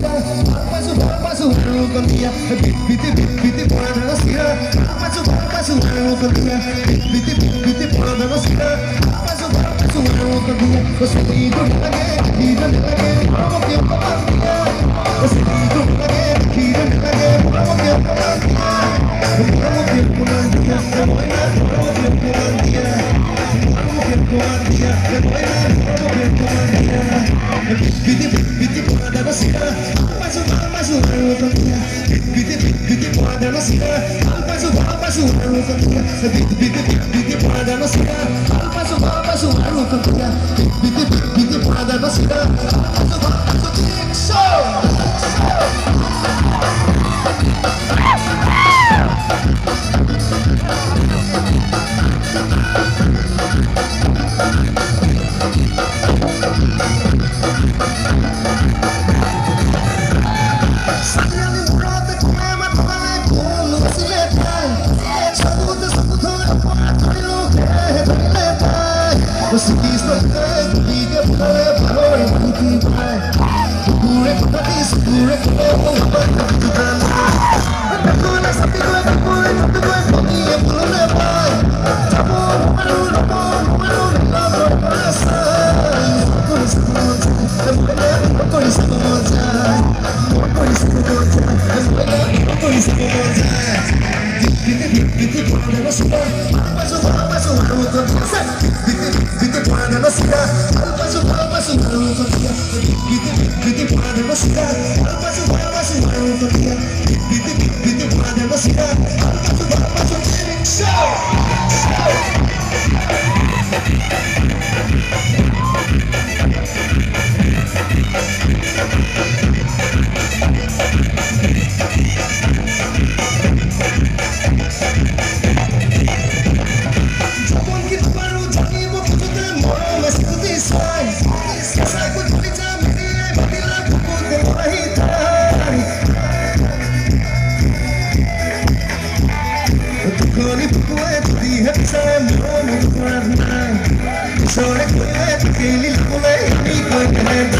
paso largo con día, viti por la velocidad. Paso largo con día, viti por la velocidad. Paso largo con día, no sé ni dónde la que, y dónde la que, como que un papandía. No sé ni dónde la que, y dónde la que, como que un papandía. Como que un papandía, de buena, como que un papandía. Como que un papandía, de buena, como que un papandía. Viti por la velocidad. Paso largo con día, viti por la velocidad. Paso largo con día, viti por la velocidad. Paso largo con día, viti por la velocidad. Paso direction. Você quis tanto, liga para valor e muito vai. Procura contar isso, procura que eu vou levar tudo pra lá. Procura essa figura, procura tudo vai por mim, é por onde vai. Tá bom, número, logo coração. Por isso que eu vou dizer, por isso que eu vou dizer. Por isso que eu vou dizer, por isso que eu vou dizer. Viti por la velocidad, paso largo con día, viti por la velocidad, paso largo con día, viti por la velocidad, paso largo con día, viti por la velocidad, paso direction. Sobre cuenta que el hijo de mi cuenta.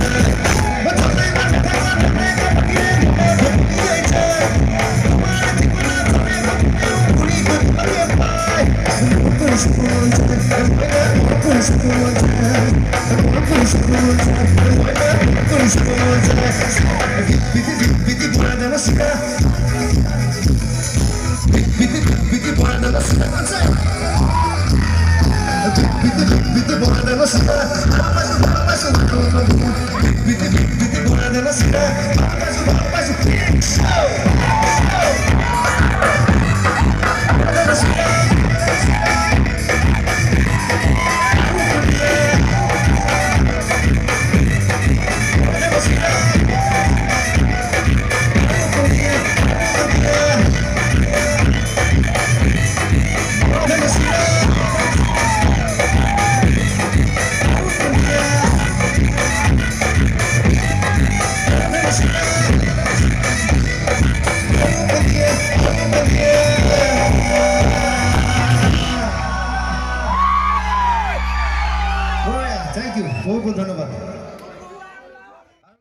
Viti por la velocidad, viti por la velocidad. Viti por la velocidad, paso largo con día, viti por la velocidad, paso direction. Thank you. बहुत बहुत धन्यवाद.